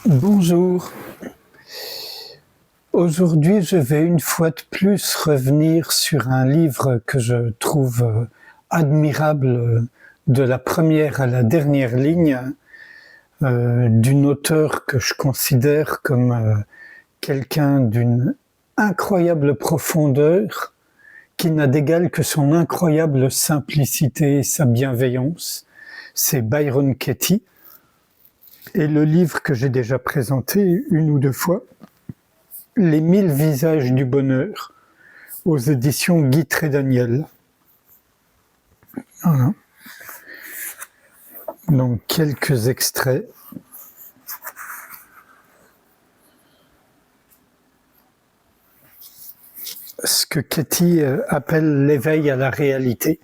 Bonjour. Aujourd'hui, je vais une fois de plus revenir sur un livre que je trouve admirable de la première à la dernière ligne, d'une auteure que je considère comme quelqu'un d'une incroyable profondeur, qui n'a d'égal que son incroyable simplicité et sa bienveillance. C'est Byron Katie. Et le livre que j'ai déjà présenté une ou deux fois, Les 1000 visages du bonheur, aux éditions Guy Trédaniel. Voilà. Donc quelques extraits. Ce que Katie appelle l'éveil à la réalité.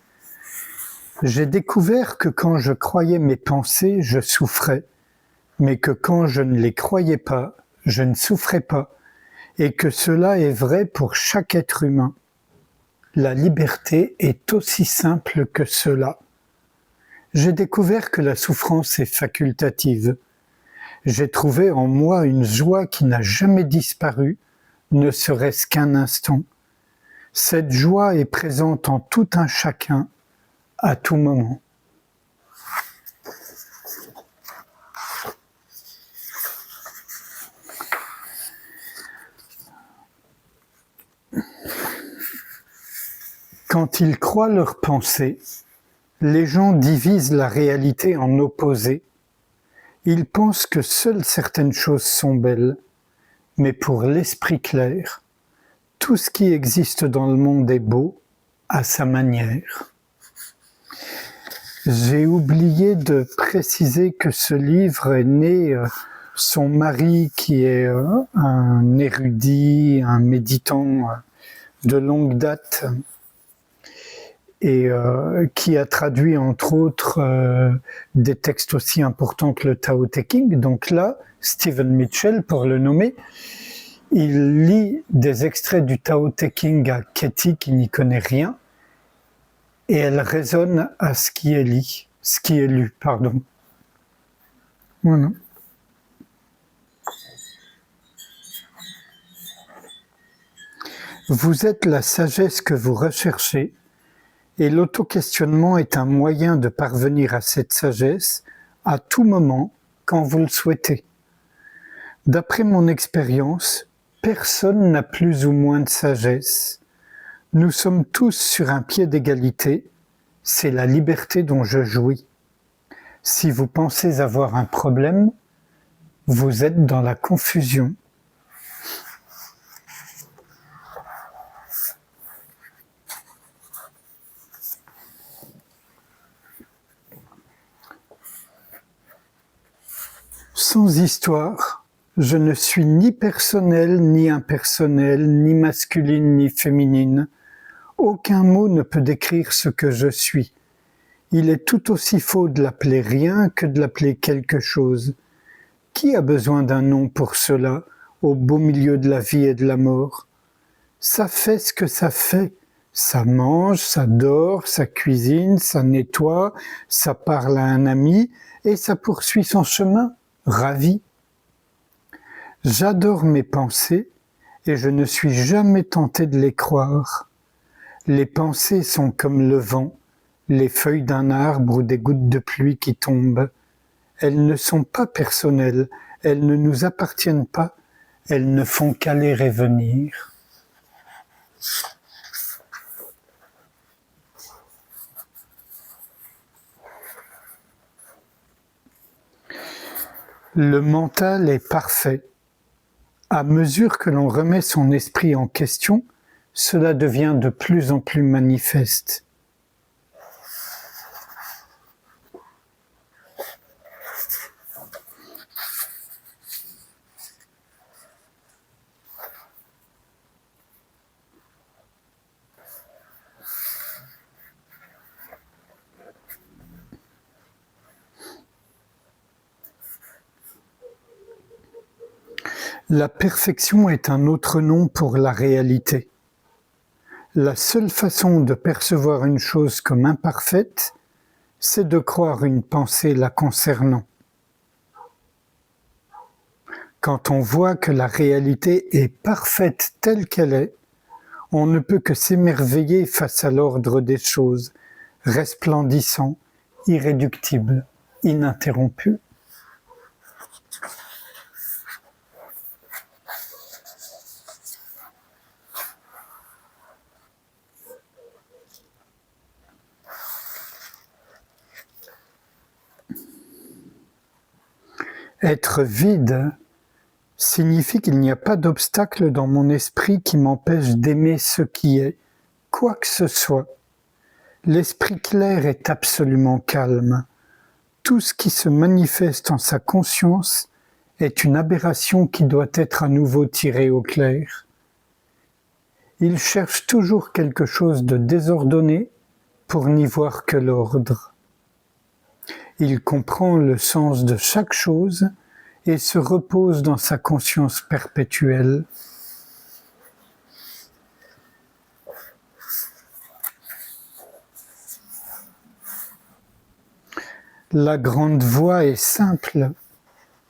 J'ai découvert que quand je croyais mes pensées, je souffrais, mais que quand je ne les croyais pas, je ne souffrais pas, et que cela est vrai pour chaque être humain. La liberté est aussi simple que cela. J'ai découvert que la souffrance est facultative. J'ai trouvé en moi une joie qui n'a jamais disparu, ne serait-ce qu'un instant. Cette joie est présente en tout un chacun, à tout moment. Quand ils croient leurs pensées, les gens divisent la réalité en opposés. Ils pensent que seules certaines choses sont belles, mais pour l'esprit clair, tout ce qui existe dans le monde est beau à sa manière. J'ai oublié de préciser que ce livre est né, son mari qui est un érudit, un méditant de longue date, et qui a traduit entre autres des textes aussi importants que le Tao Te Ching. Donc là, Stephen Mitchell, pour le nommer, il lit des extraits du Tao Te Ching à Katie qui n'y connaît rien, et elle raisonne à ce qui est lu. Voilà. Vous êtes la sagesse que vous recherchez, et l'auto-questionnement est un moyen de parvenir à cette sagesse à tout moment, quand vous le souhaitez. D'après mon expérience, personne n'a plus ou moins de sagesse. Nous sommes tous sur un pied d'égalité, c'est la liberté dont je jouis. Si vous pensez avoir un problème, vous êtes dans la confusion. Sans histoire, je ne suis ni personnelle ni impersonnelle, ni masculine ni féminine. Aucun mot ne peut décrire ce que je suis. Il est tout aussi faux de l'appeler rien que de l'appeler quelque chose. Qui a besoin d'un nom pour cela, au beau milieu de la vie et de la mort? Ça fait ce que ça fait. Ça mange, ça dort, ça cuisine, ça nettoie, ça parle à un ami et ça poursuit son chemin, ravi. J'adore mes pensées et je ne suis jamais tenté de les croire. Les pensées sont comme le vent, les feuilles d'un arbre ou des gouttes de pluie qui tombent. Elles ne sont pas personnelles, elles ne nous appartiennent pas, elles ne font qu'aller et venir. Le mental est parfait. À mesure que l'on remet son esprit en question, cela devient de plus en plus manifeste. La perfection est un autre nom pour la réalité. La seule façon de percevoir une chose comme imparfaite, c'est de croire une pensée la concernant. Quand on voit que la réalité est parfaite telle qu'elle est, on ne peut que s'émerveiller face à l'ordre des choses, resplendissant, irréductible, ininterrompu. Être vide signifie qu'il n'y a pas d'obstacle dans mon esprit qui m'empêche d'aimer ce qui est, quoi que ce soit. L'esprit clair est absolument calme. Tout ce qui se manifeste en sa conscience est une aberration qui doit être à nouveau tirée au clair. Il cherche toujours quelque chose de désordonné pour n'y voir que l'ordre. Il comprend le sens de chaque chose et se repose dans sa conscience perpétuelle. La grande voie est simple.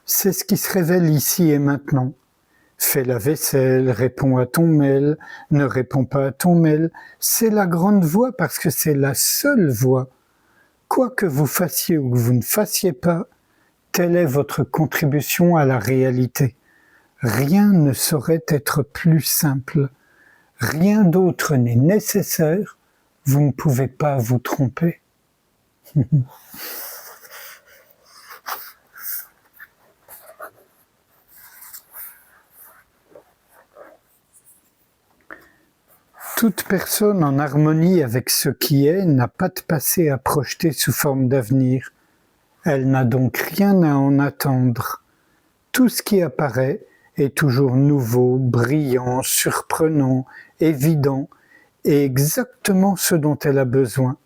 C'est ce qui se révèle ici et maintenant. Fais la vaisselle, réponds à ton mail, ne réponds pas à ton mail. C'est la grande voie parce que c'est la seule voie. Quoi que vous fassiez ou que vous ne fassiez pas, telle est votre contribution à la réalité. Rien ne saurait être plus simple. Rien d'autre n'est nécessaire. Vous ne pouvez pas vous tromper. Toute personne en harmonie avec ce qui est n'a pas de passé à projeter sous forme d'avenir. Elle n'a donc rien à en attendre. Tout ce qui apparaît est toujours nouveau, brillant, surprenant, évident, et exactement ce dont elle a besoin.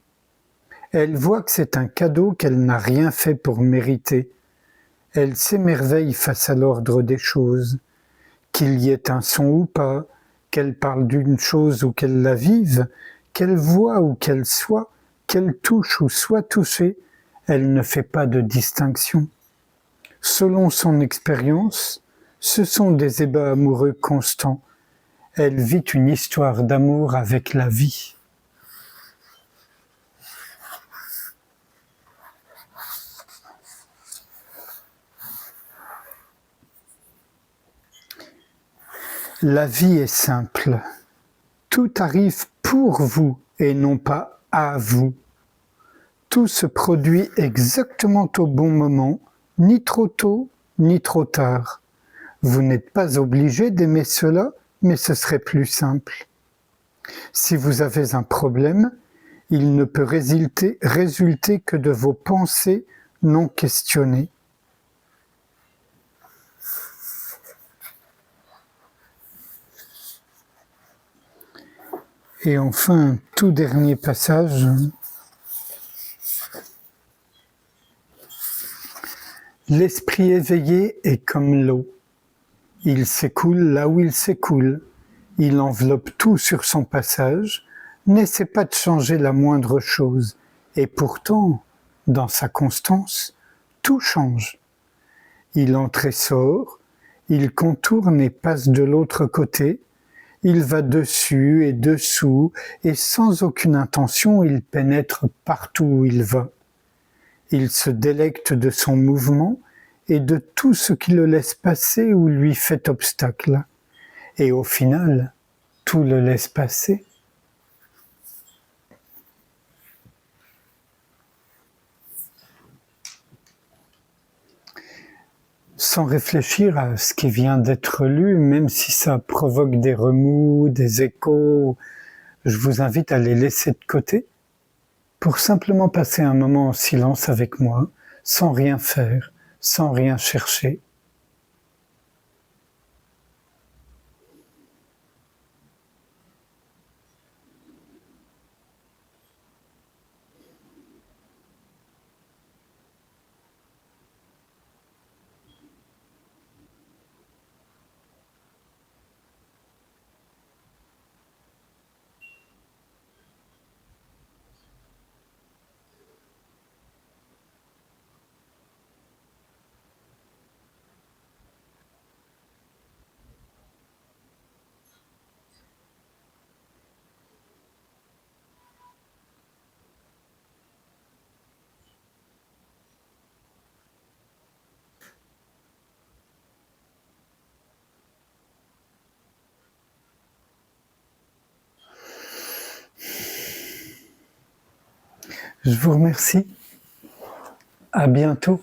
Elle voit que c'est un cadeau qu'elle n'a rien fait pour mériter. Elle s'émerveille face à l'ordre des choses. Qu'il y ait un son ou pas, qu'elle parle d'une chose ou qu'elle la vive, qu'elle voie ou qu'elle soit, qu'elle touche ou soit touchée, elle ne fait pas de distinction. Selon son expérience, ce sont des ébats amoureux constants. Elle vit une histoire d'amour avec la vie. La vie est simple. Tout arrive pour vous et non pas à vous. Tout se produit exactement au bon moment, ni trop tôt, ni trop tard. Vous n'êtes pas obligé d'aimer cela, mais ce serait plus simple. Si vous avez un problème, il ne peut résulter que de vos pensées non questionnées. Et enfin, un tout dernier passage. L'esprit éveillé est comme l'eau. Il s'écoule là où il s'écoule. Il enveloppe tout sur son passage, n'essaie pas de changer la moindre chose. Et pourtant, dans sa constance, tout change. Il entre et sort, il contourne et passe de l'autre côté, il va dessus et dessous, et sans aucune intention, il pénètre partout où il va. Il se délecte de son mouvement et de tout ce qui le laisse passer ou lui fait obstacle. Et au final, tout le laisse passer. Sans réfléchir à ce qui vient d'être lu, même si ça provoque des remous, des échos, je vous invite à les laisser de côté pour simplement passer un moment en silence avec moi, sans rien faire, sans rien chercher. Je vous remercie. À bientôt.